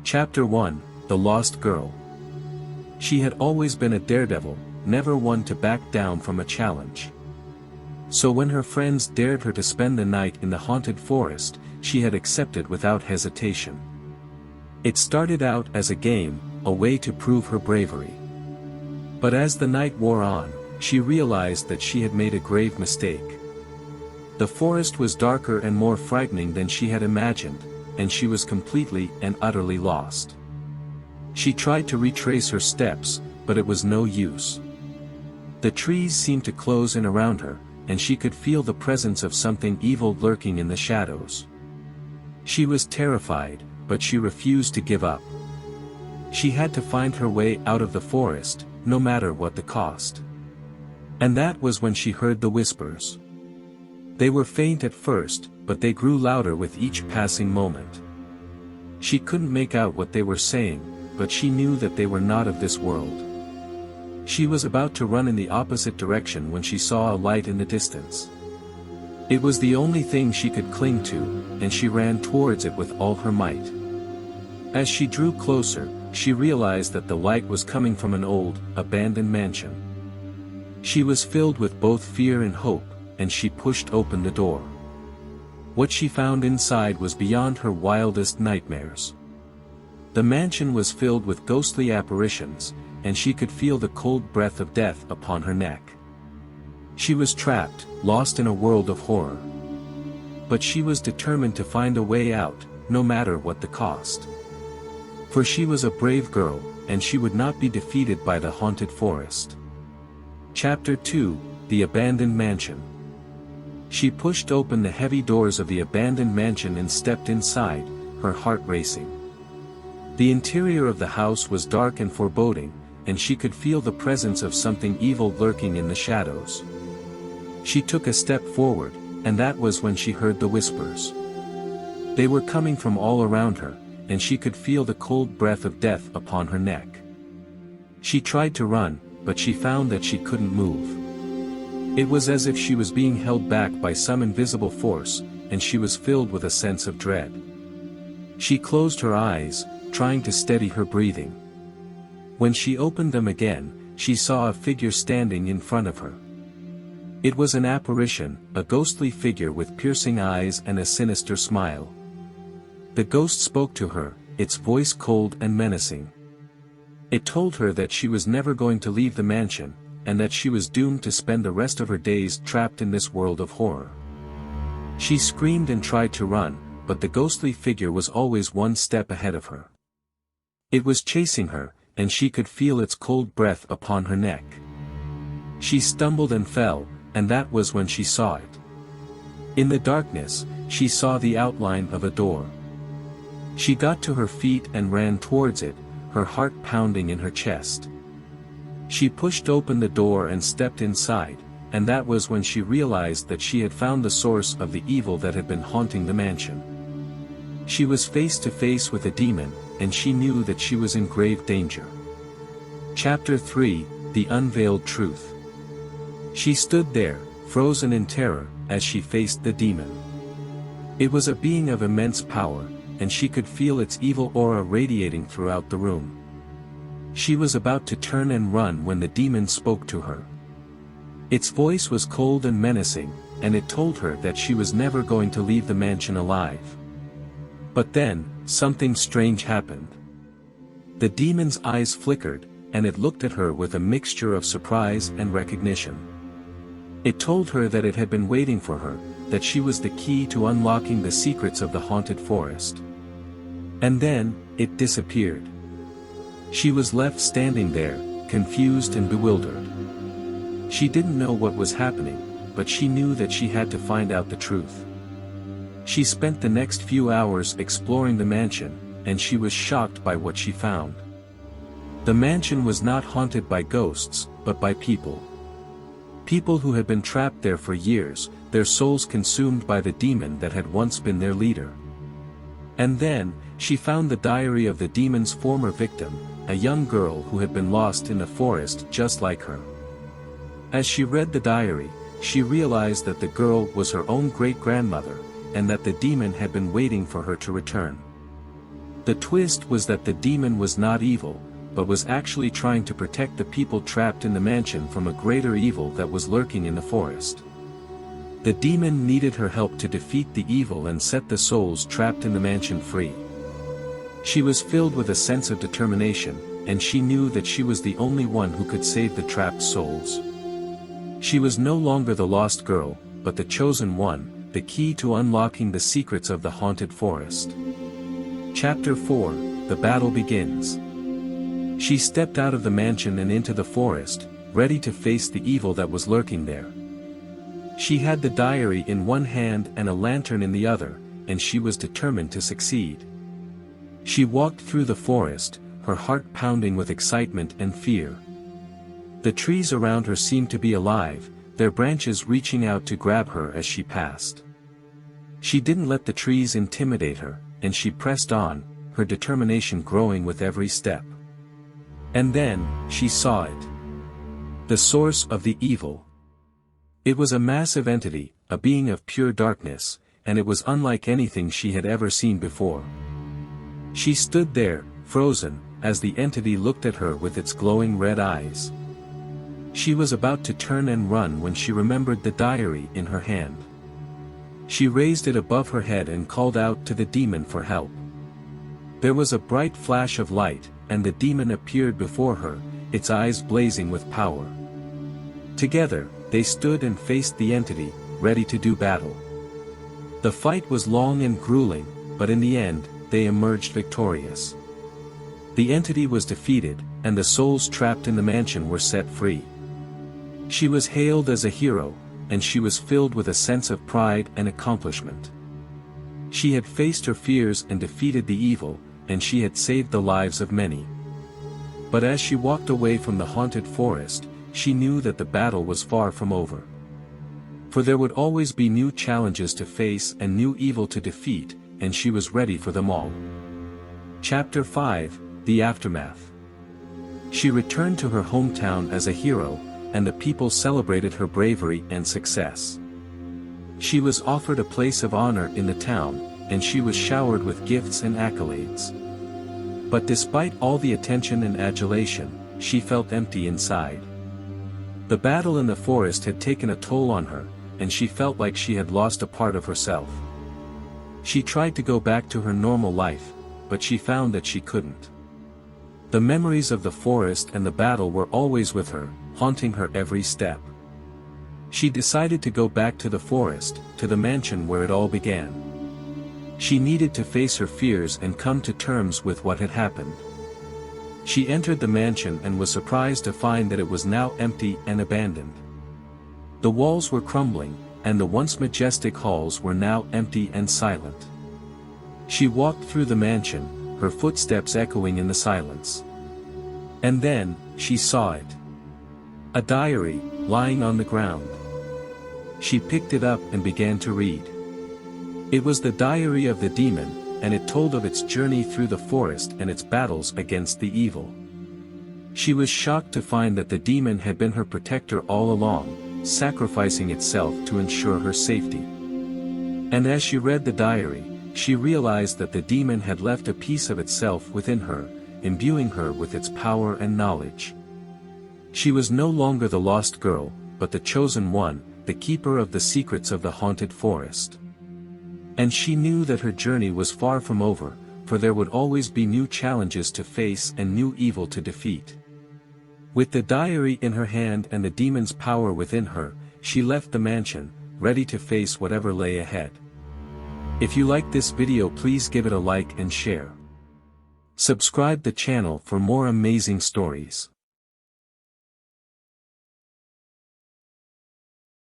Chapter 1, The Lost Girl. She had always been a daredevil, never one to back down from a challenge. So when her friends dared her to spend the night in the haunted forest, she had accepted without hesitation. It started out as a game, a way to prove her bravery. But as the night wore on, she realized that she had made a grave mistake. The forest was darker and more frightening than she had imagined, and she was completely and utterly lost. She tried to retrace her steps, but it was no use. The trees seemed to close in around her, and she could feel the presence of something evil lurking in the shadows. She was terrified, but she refused to give up. She had to find her way out of the forest, no matter what the cost. And that was when she heard the whispers. They were faint at first, but they grew louder with each passing moment. She couldn't make out what they were saying, but she knew that they were not of this world. She was about to run in the opposite direction when she saw a light in the distance. It was the only thing she could cling to, and she ran towards it with all her might. As she drew closer, she realized that the light was coming from an old, abandoned mansion. She was filled with both fear and hope, and she pushed open the door. What she found inside was beyond her wildest nightmares. The mansion was filled with ghostly apparitions, and she could feel the cold breath of death upon her neck. She was trapped, lost in a world of horror. But she was determined to find a way out, no matter what the cost. For she was a brave girl, and she would not be defeated by the haunted forest. Chapter 2, The Abandoned Mansion. She pushed open the heavy doors of the abandoned mansion and stepped inside, her heart racing. The interior of the house was dark and foreboding, and she could feel the presence of something evil lurking in the shadows. She took a step forward, and that was when she heard the whispers. They were coming from all around her, and she could feel the cold breath of death upon her neck. She tried to run, but she found that she couldn't move. It was as if she was being held back by some invisible force, and she was filled with a sense of dread. She closed her eyes, trying to steady her breathing. When she opened them again, she saw a figure standing in front of her. It was an apparition, a ghostly figure with piercing eyes and a sinister smile. The ghost spoke to her, its voice cold and menacing. It told her that she was never going to leave the mansion, and that she was doomed to spend the rest of her days trapped in this world of horror. She screamed and tried to run, but the ghostly figure was always one step ahead of her. It was chasing her, and she could feel its cold breath upon her neck. She stumbled and fell, and that was when she saw it. In the darkness, she saw the outline of a door. She got to her feet and ran towards it, her heart pounding in her chest. She pushed open the door and stepped inside, and that was when she realized that she had found the source of the evil that had been haunting the mansion. She was face to face with a demon, and she knew that she was in grave danger. Chapter 3, The Unveiled Truth. She stood there, frozen in terror, as she faced the demon. It was a being of immense power, and she could feel its evil aura radiating throughout the room. She was about to turn and run when the demon spoke to her. Its voice was cold and menacing, and it told her that she was never going to leave the mansion alive. But then, something strange happened. The demon's eyes flickered, and it looked at her with a mixture of surprise and recognition. It told her that it had been waiting for her, that she was the key to unlocking the secrets of the haunted forest. And then, it disappeared. She was left standing there, confused and bewildered. She didn't know what was happening, but she knew that she had to find out the truth. She spent the next few hours exploring the mansion, and she was shocked by what she found. The mansion was not haunted by ghosts, but by people. People who had been trapped there for years, their souls consumed by the demon that had once been their leader. And then, she found the diary of the demon's former victim, a young girl who had been lost in the forest just like her. As she read the diary, she realized that the girl was her own great-grandmother, and that the demon had been waiting for her to return. The twist was that the demon was not evil, but was actually trying to protect the people trapped in the mansion from a greater evil that was lurking in the forest. The demon needed her help to defeat the evil and set the souls trapped in the mansion free. She was filled with a sense of determination, and she knew that she was the only one who could save the trapped souls. She was no longer the lost girl, but the chosen one, the key to unlocking the secrets of the haunted forest. Chapter 4, The Battle Begins. She stepped out of the mansion and into the forest, ready to face the evil that was lurking there. She had the diary in one hand and a lantern in the other, and she was determined to succeed. She walked through the forest, her heart pounding with excitement and fear. The trees around her seemed to be alive, their branches reaching out to grab her as she passed. She didn't let the trees intimidate her, and she pressed on, her determination growing with every step. And then, she saw it. The source of the evil. It was a massive entity, a being of pure darkness, and it was unlike anything she had ever seen before. She stood there, frozen, as the entity looked at her with its glowing red eyes. She was about to turn and run when she remembered the diary in her hand. She raised it above her head and called out to the demon for help. There was a bright flash of light, and the demon appeared before her, its eyes blazing with power. Together, they stood and faced the entity, ready to do battle. The fight was long and grueling, but in the end, they emerged victorious. The entity was defeated, and the souls trapped in the mansion were set free. She was hailed as a hero, and she was filled with a sense of pride and accomplishment. She had faced her fears and defeated the evil, and she had saved the lives of many. But as she walked away from the haunted forest, she knew that the battle was far from over. For there would always be new challenges to face and new evil to defeat, and she was ready for them all. Chapter 5, The Aftermath. She returned to her hometown as a hero, and the people celebrated her bravery and success. She was offered a place of honor in the town, and she was showered with gifts and accolades. But despite all the attention and adulation, she felt empty inside. The battle in the forest had taken a toll on her, and she felt like she had lost a part of herself. She tried to go back to her normal life, but she found that she couldn't. The memories of the forest and the battle were always with her, haunting her every step. She decided to go back to the forest, to the mansion where it all began. She needed to face her fears and come to terms with what had happened. She entered the mansion and was surprised to find that it was now empty and abandoned. The walls were crumbling, and the once majestic halls were now empty and silent. She walked through the mansion, her footsteps echoing in the silence. And then, she saw it. A diary, lying on the ground. She picked it up and began to read. It was the diary of the demon, and it told of its journey through the forest and its battles against the evil. She was shocked to find that the demon had been her protector all along, sacrificing itself to ensure her safety. And as she read the diary, she realized that the demon had left a piece of itself within her, imbuing her with its power and knowledge. She was no longer the lost girl, but the chosen one, the keeper of the secrets of the haunted forest. And she knew that her journey was far from over, for there would always be new challenges to face and new evil to defeat. With the diary in her hand and the demon's power within her, she left the mansion, ready to face whatever lay ahead. If you liked this video, please give it a like and share. Subscribe the channel for more amazing stories.